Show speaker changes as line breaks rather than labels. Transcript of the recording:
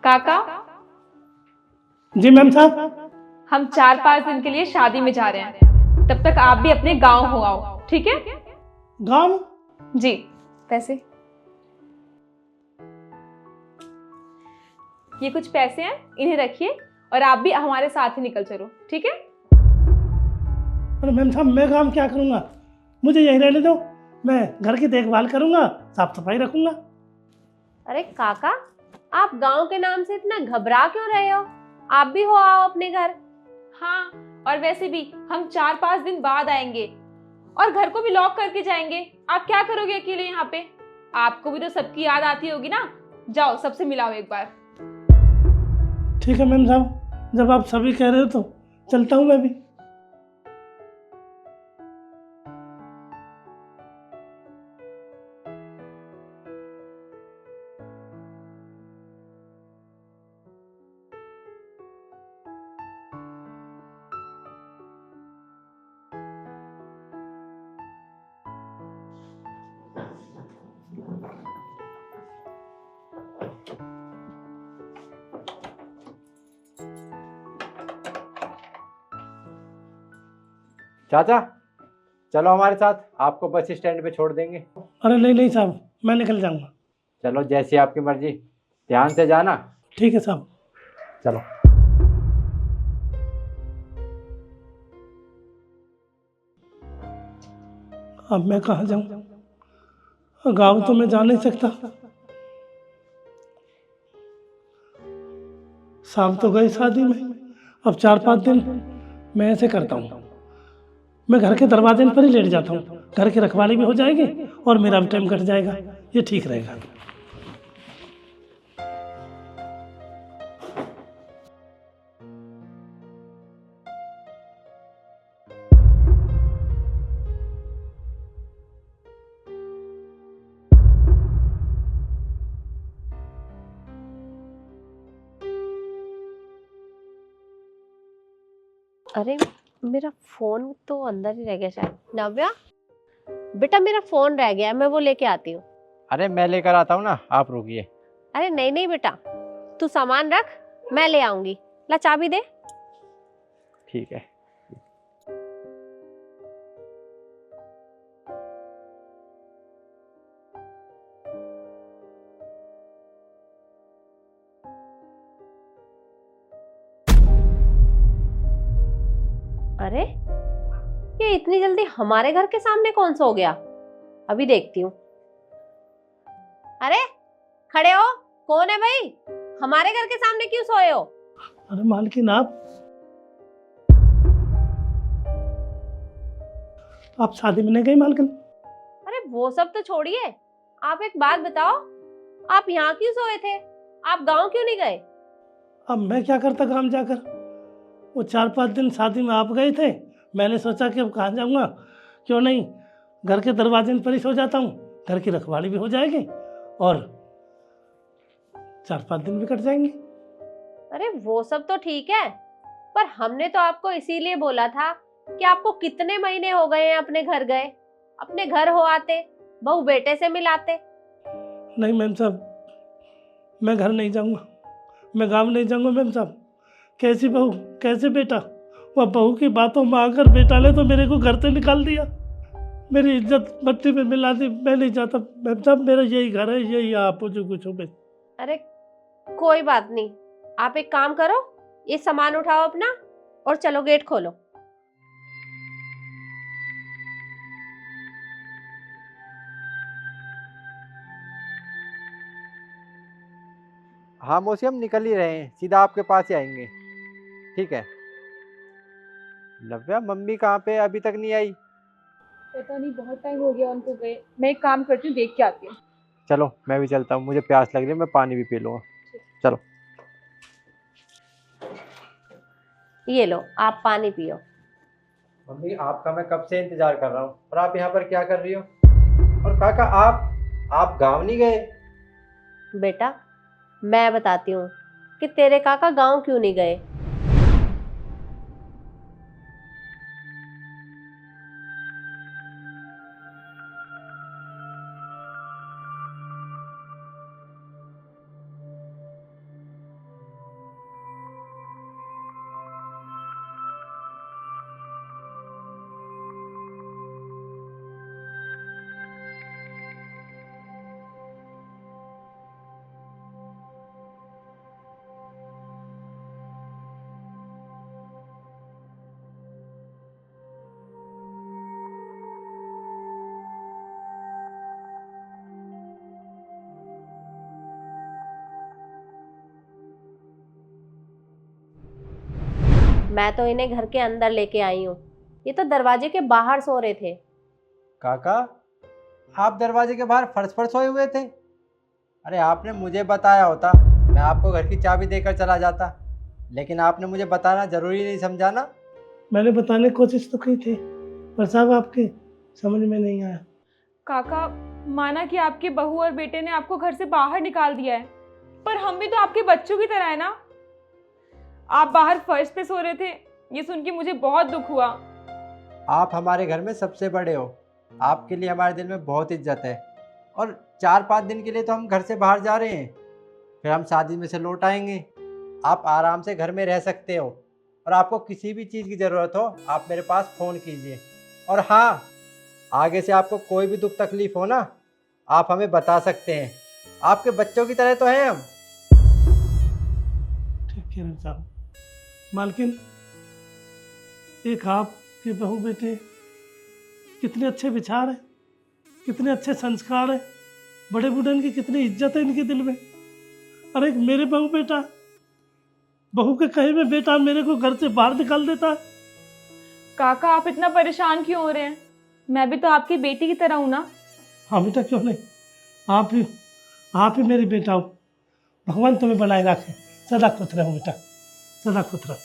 काका,
जी मैम साहब।
हम 4-5 दिन के लिए शादी में जा रहे हैं, तब तक आप भी अपने गांव हो आओ, ठीक है?
गाँव?
जी। पैसे, ये कुछ पैसे हैं, इन्हें रखिए और आप भी हमारे साथ ही निकल चलो, ठीक है?
अरे मैम साहब, मैं काम क्या करूँगा? मुझे यहीं रहने दो, मैं घर की देखभाल करूँगा, साफ सफाई रखूँगा।
अरे काका, आप गांव के नाम से इतना घबरा क्यों रहे हो? आप भी हो आओ अपने घर।
हाँ, और वैसे भी हम 4-5 दिन बाद आएंगे और घर को भी लॉक करके जाएंगे। आप क्या करोगे अकेले यहाँ पे? आपको भी तो सबकी याद आती होगी ना। जाओ, सबसे मिलाओ एक बार।
ठीक है मैम साहब, जब आप सभी कह रहे हो तो चलता हूँ मैं भी।
चाचा, चलो हमारे साथ, आपको बस स्टैंड पे छोड़ देंगे।
अरे नहीं नहीं साहब, मैं निकल जाऊँगा।
चलो, जैसी आपकी मर्जी, ध्यान से जाना।
ठीक है साहब।
चलो।
अब मैं कहाँ जाऊँ? गाँव तो मैं जा नहीं सकता। शाम तो गई शादी में, अब 4-5 दिन मैं ऐसे करता हूँ, मैं घर के दरवाजे पर ही लेट जाता हूँ। घर की रखवाली भी हो जाएगी और मेरा भी टाइम कट जाएगा, ये ठीक रहेगा।
अरे मेरा फोन तो अंदर ही रह गया शायद। नव्या, बेटा मेरा फोन रह गया है, मैं वो लेके आती हूँ।
अरे मैं लेकर आता हूँ ना, आप रुकिए।
अरे नहीं नहीं बेटा, तू सामान रख, मैं ले आऊंगी। ला चाबी दे।
ठीक है।
अरे ये इतनी जल्दी हमारे घर के सामने कौन सो गया? अभी देखती हूँ। अरे खड़े हो, कौन है भाई? हमारे घर के सामने क्यों सोए हो?
अरे मालकिन, आप शादी में नहीं गई मालकिन?
अरे वो सब तो छोड़िए, आप एक बात बताओ, आप यहाँ क्यों सोए थे? आप गांव क्यों नहीं गए?
अब मैं क्या करता काम जाकर? वो 4-5 दिन शादी में आप गए थे, मैंने सोचा कि अब कहाँ जाऊँगा, क्यों नहीं घर के दरवाजे पर ही सो जाता हूँ, घर की रखवाली भी हो जाएगी और 4-5 दिन भी कट जाएंगे।
अरे वो सब तो ठीक है, पर हमने तो आपको इसीलिए बोला था कि आपको कितने महीने हो गए हैं अपने घर गए, अपने घर हो आते, बहू बेटे से मिलाते।
नहीं मैम साहब, मैं घर नहीं जाऊँगा, मैं गाँव नहीं जाऊँगा मैम साहब। कैसी बहू, कैसे बेटा? वह बहू की बातों में आकर बेटा ने तो मेरे को घर से निकाल दिया, मेरी इज्जत मट्टी में मिला दी। मैं नहीं चाहता मैम साहब, मेरा यही घर है, यही आप जो कुछ हो। मैं
अरे कोई बात नहीं, आप एक काम करो, ये सामान उठाओ अपना और चलो गेट खोलो।
हाँ मौसी, हम निकल ही रहे हैं, सीधा आपके पास ही आएंगे। ठीक है। नव्या, मम्मी कहाँ पे, अभी तक नहीं आई?
पता नहीं, बहुत टाइम हो गया उनको गए। मैं एक काम करती हूँ, देख के आती हूँ।
चलो मैं भी चलता हूँ, मुझे प्यास लग रही है, मैं पानी भी पी लूँगा। चलो।
ये लो, आप पानी पियो।
मम्मी, आपका मैं कब से इंतजार कर रहा हूँ, और आप यहाँ पर क्या कर रही हो? और काका, आप गाँव नहीं गए?
बेटा मैं बताती हूँ कि तेरे काका गांव क्यों नहीं गए। मैं तो इन्हें घर के अंदर लेके आई हूँ। ये तो दरवाजे के बाहर सो रहे थे।
काका, आप दरवाजे के बाहर फर्श पर सोए हुए थे? अरे आपने मुझे बताया होता, मैं आपको घर की चाबी देकर चला जाता, लेकिन आपने मुझे बताना जरूरी नहीं समझा ना।
मैंने बताने की कोशिश तो की थी, पर साहब आपके समझ में नहीं आया।
काका, माना कि आपके बहू और बेटे ने आपको घर से बाहर निकाल दिया है, पर हम भी तो आपके बच्चों की तरह है ना। आप बाहर फर्श पे सो रहे थे, ये सुन के मुझे बहुत दुख हुआ।
आप हमारे घर में सबसे बड़े हो, आपके लिए हमारे दिल में बहुत इज्जत है। और 4-5 दिन के लिए तो हम घर से बाहर जा रहे हैं, फिर हम शादी में से लौट आएंगे। आप आराम से घर में रह सकते हो, और आपको किसी भी चीज़ की ज़रूरत हो आप मेरे पास फ़ोन कीजिए। और हाँ, आगे से आपको कोई भी दुख तकलीफ हो ना, आप हमें बता सकते हैं। आपके बच्चों की तरह तो हैं हम।
ठीक है साहब। मालकिन, एक आपके बहू बेटे कितने अच्छे विचार हैं, कितने अच्छे संस्कार हैं, बड़े बूढ़न की कितनी इज्जत है इनके दिल में। अरे एक मेरे बहू बेटा, बहू के कहे में बेटा मेरे को घर से बाहर निकाल देता है।
काका, आप इतना परेशान क्यों हो रहे हैं? मैं भी तो आपकी बेटी की तरह हूं ना।
हाँ बेटा, क्यों नहीं, आप ही मेरी बेटा हो। भगवान तुम्हें बनाए रखे, सदा खुश रहो बेटा, सदा खुश रहो।